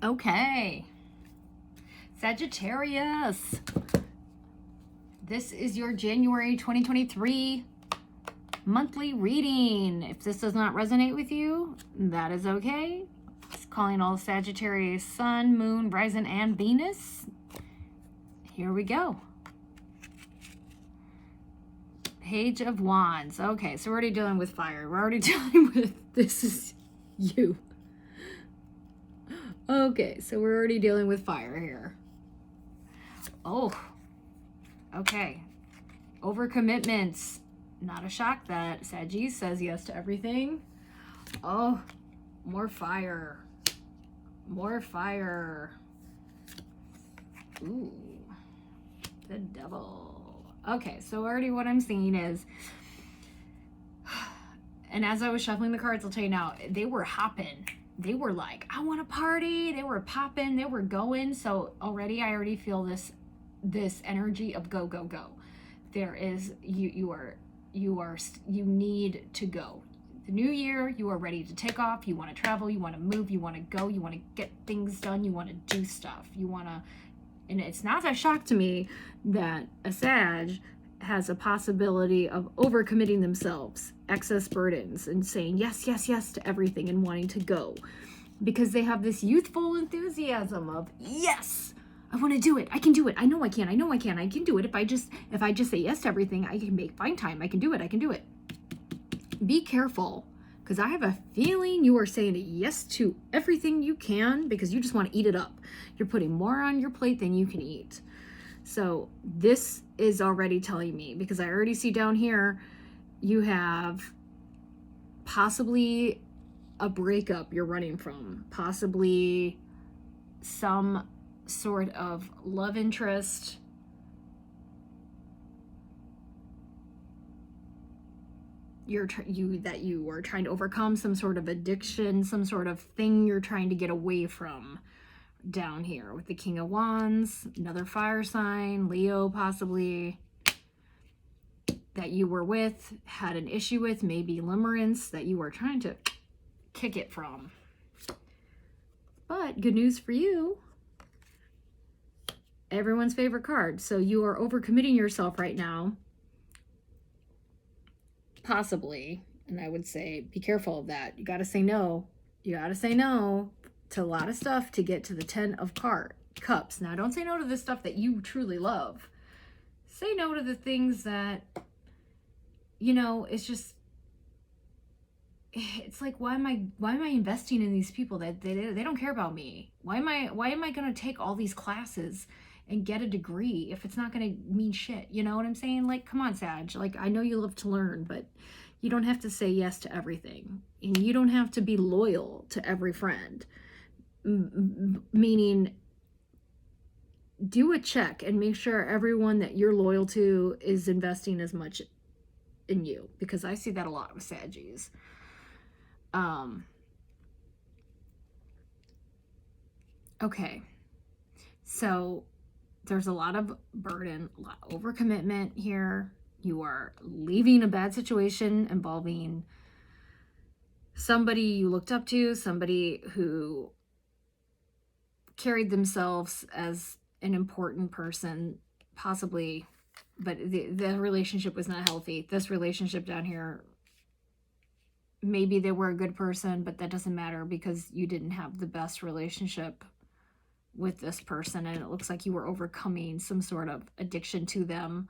Okay, Sagittarius, this is your January 2023 monthly reading. If this does not resonate with you, that is okay. It's calling all Sagittarius, Sun, Moon, Rising, and Venus. Here we go. Page of Wands. Okay, so we're already dealing with fire. We're already dealing with, this is you. Okay, so we're already dealing with fire here. Oh, okay. Overcommitments. Not a shock that Sagittarius says yes to everything. Oh, more fire. More fire. Ooh, the devil. Okay, so already what I'm seeing is, and as I was shuffling the cards, I'll tell you now, they were hopping. They were like, I want to party. They were popping. They were going. So already, I already feel this energy of go, go, go. There is, you need to go. The new year, you are ready to take off. You want to travel. You want to move. You want to go. You want to get things done. You want to do stuff. You want to, and it's not a shock to me that a Sag has a possibility of overcommitting themselves, excess burdens, and saying yes, yes, yes to everything and wanting to go. Because they have this youthful enthusiasm of, yes, I want to do it. I can do it. I know I can. I know I can. I can do it. If I just say yes to everything, I can find time. I can do it. I can do it. Be careful, because I have a feeling you are saying yes to everything you can because you just want to eat it up. You're putting more on your plate than you can eat. So this is already telling me, because I already see down here, you have possibly a breakup you're running from, possibly some sort of love interest, that you are trying to overcome, some sort of addiction, some sort of thing you're trying to get away from. Down here with the King of Wands, another fire sign, Leo possibly, that you were with, had an issue with, maybe limerence that you were trying to kick it from. But good news for you, everyone's favorite card. So you are overcommitting yourself right now, possibly, and I would say be careful of that. You got to say no. You got to say no to a lot of stuff to get to the 10 of Cups. Now, don't say no to the stuff that you truly love. Say no to the things that, it's just, it's like, why am I investing in these people that they don't care about me? Why am I going to take all these classes and get a degree if it's not going to mean shit? You know what I'm saying? Like, come on, Sag. Like, I know you love to learn, but you don't have to say yes to everything. And you don't have to be loyal to every friend. Meaning, do a check and make sure everyone that you're loyal to is investing as much in you, because I see that a lot with Saggies. Okay, so there's a lot of burden, a lot of overcommitment here. You are leaving a bad situation involving somebody you looked up to, somebody who carried themselves as an important person, possibly, but the relationship was not healthy. This relationship down here, maybe they were a good person, but that doesn't matter because you didn't have the best relationship with this person, and it looks like you were overcoming some sort of addiction to them,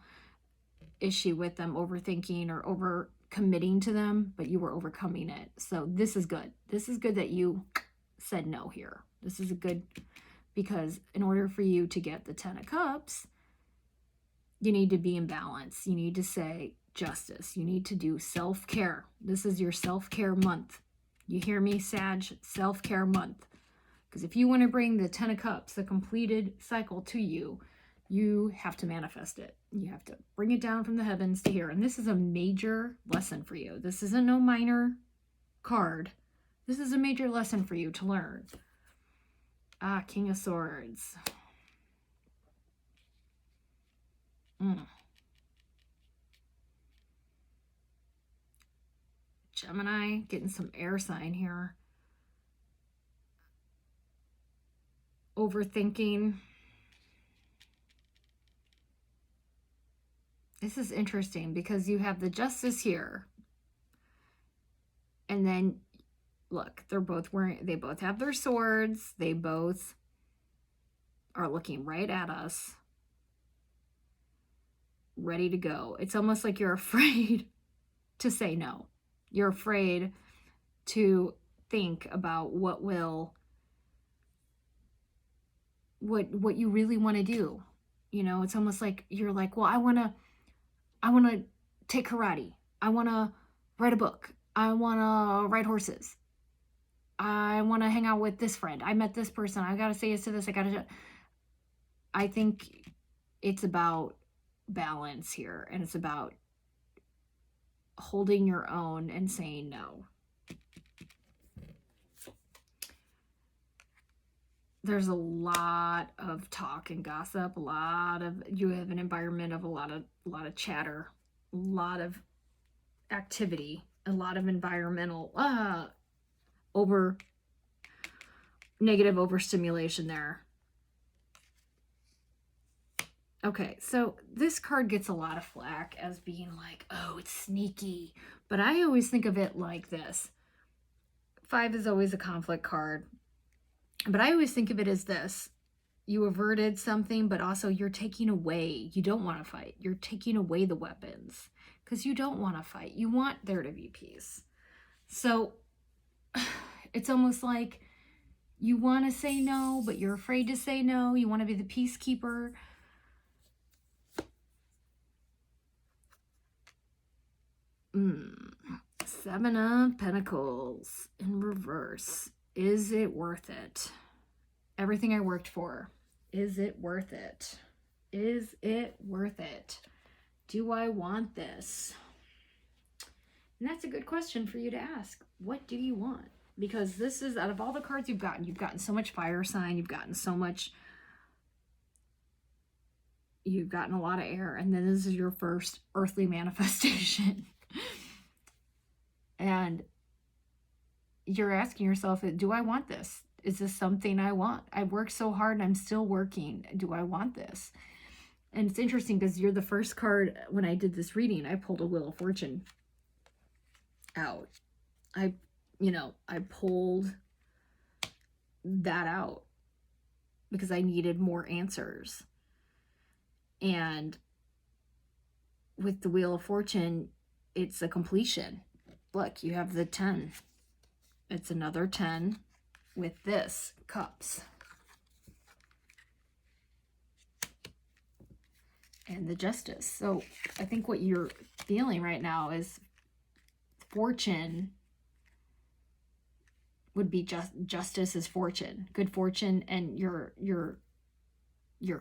issue with them, overthinking or over committing to them, but you were overcoming it. So this is good. This is good that you said no here. This is a good, because in order for you to get the 10 of Cups, you need to be in balance. You need to say justice. You need to do self-care. This is your self-care month. You hear me, Sag? Self-care month. Because if you want to bring the 10 of Cups, the completed cycle, to you, you have to manifest it. You have to bring it down from the heavens to here. And this is a major lesson for you. This isn't no minor card. This is a major lesson for you to learn. King of Swords. Gemini, getting some air sign here. overthinking. This is interesting because you have the Justice here. And then, look, they both have their swords. They both are looking right at us, ready to go. It's almost like you're afraid to say no. You're afraid to think about what you really want to do. You know, it's almost like you're like, well, I want to take karate. I want to write a book. I want to ride horses. I want to hang out with this friend. I met this person. I got to say yes to this. I think it's about balance here, and it's about holding your own and saying no. There's a lot of talk and gossip, you have an environment of a lot of chatter, a lot of activity, a lot of environmental negative overstimulation there. Okay, so this card gets a lot of flack as being like, oh, it's sneaky. But I always think of it like this. 5 is always a conflict card. But I always think of it as this. You averted something, but also you're taking away. You don't want to fight. You're taking away the weapons because you don't want to fight. You want there to be peace. So it's almost like you want to say no, but you're afraid to say no. You want to be the peacekeeper. Seven of Pentacles in reverse. Is it worth it? Everything I worked for. Is it worth it? Is it worth it? Do I want this? And that's a good question for you to ask. What do you want? Because this is, out of all the cards you've gotten so much fire sign, you've gotten a lot of air, and then this is your first earthly manifestation. And you're asking yourself, do I want this? Is this something I want? I've worked so hard and I'm still working. Do I want this? And it's interesting because you're the first card. When I did this reading, I pulled a Wheel of Fortune out. I pulled that out because I needed more answers. And with the Wheel of Fortune, it's a completion. Look, you have the 10. It's another 10 with this, Cups. And the Justice. So I think what you're feeling right now is fortune would be justice is fortune. Good fortune and your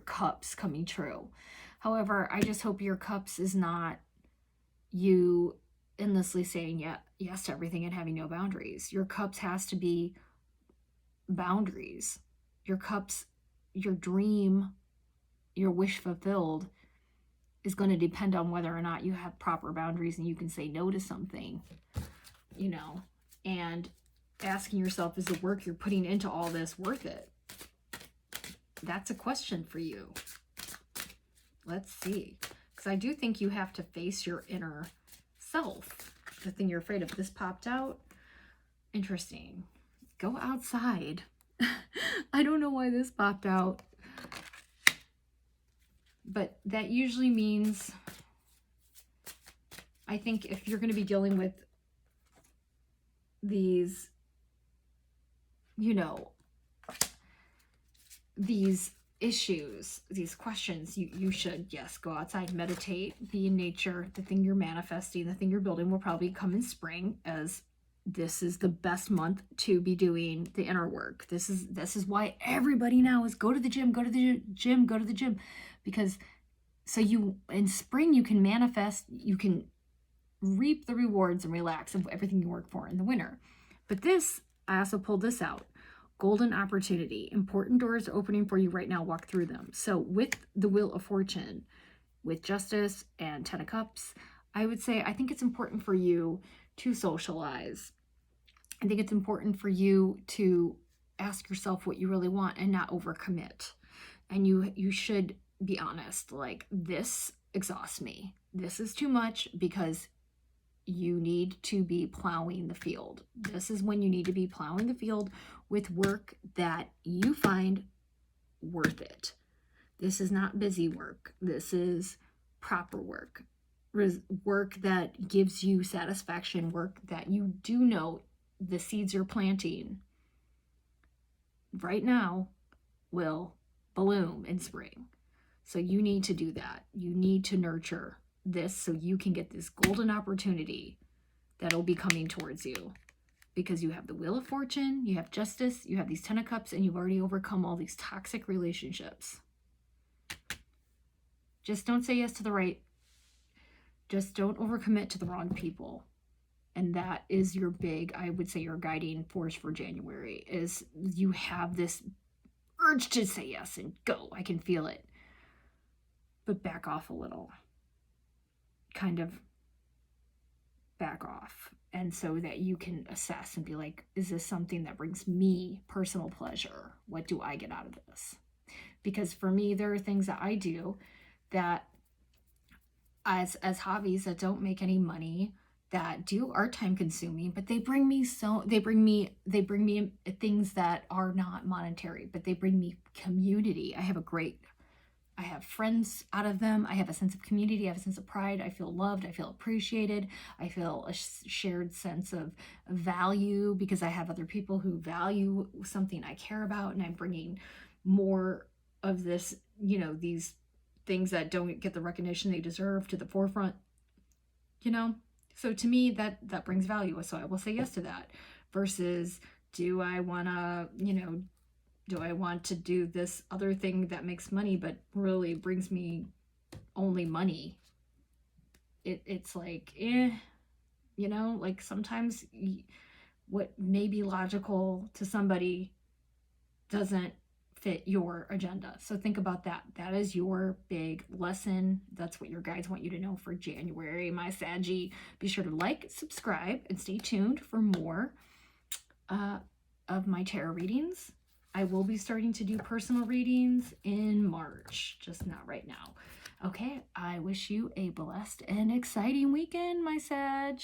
cups coming true. However, I just hope your cups is not you endlessly saying yes to everything and having no boundaries. Your cups has to be boundaries. Your cups, your dream, your wish fulfilled is going to depend on whether or not you have proper boundaries and you can say no to something, and asking yourself, is the work you're putting into all this worth it? That's a question for you. Let's see. Because I do think you have to face your inner self, the thing you're afraid of. This popped out. Interesting. Go outside. I don't know why this popped out, but that usually means, I think if you're going to be dealing with these, these issues, these questions, you should, yes, go outside, meditate, be in nature. The thing you're manifesting, the thing you're building will probably come in spring, as this is the best month to be doing the inner work. This is why everybody now is go to the gym, because so you, in spring, you can manifest, you can reap the rewards and relax of everything you work for in the winter. But this, I also pulled this out. Golden opportunity. Important doors are opening for you right now. Walk through them. So with the Wheel of Fortune, with Justice and 10 of Cups, I would say, I think it's important for you to socialize. I think it's important for you to ask yourself what you really want and not overcommit. And you should be honest, like, this exhausts me. This is too much, because you need to be plowing the field. This is when you need to be plowing the field with work that you find worth it. This is not busy work. This is proper work. Work that gives you satisfaction, work that you do know the seeds you're planting right now will bloom in spring. So you need to do that. You need to nurture this so you can get this golden opportunity that'll be coming towards you, because you have the Wheel of Fortune, you have Justice, you have these Ten of Cups, and you've already overcome all these toxic relationships. Just don't say yes to the right. Just don't overcommit to the wrong people. And that is your big, I would say, your guiding force for January, is you have this urge to say yes and go. I can feel it. But back off a little. Kind of back off. And so that you can assess and be like, is this something that brings me personal pleasure? What do I get out of this? Because for me, there are things that I do that as hobbies that don't make any money, that are time consuming, but they bring me things that are not monetary, but they bring me community. I have friends out of them. I have a sense of community. I have a sense of pride. I feel loved. I feel appreciated. I feel a shared sense of value, because I have other people who value something I care about, and I'm bringing more of this, these things that don't get the recognition they deserve to the forefront, So to me, that brings value. So I will say yes to that, versus do I want to do this other thing that makes money but really brings me only money? It's like, like sometimes what may be logical to somebody doesn't fit your agenda. So think about that. That is your big lesson. That's what your guides want you to know for January, my Saggy. Be sure to like, subscribe, and stay tuned for more of my tarot readings. I will be starting to do personal readings in March, just not right now. Okay, I wish you a blessed and exciting weekend, my Sag.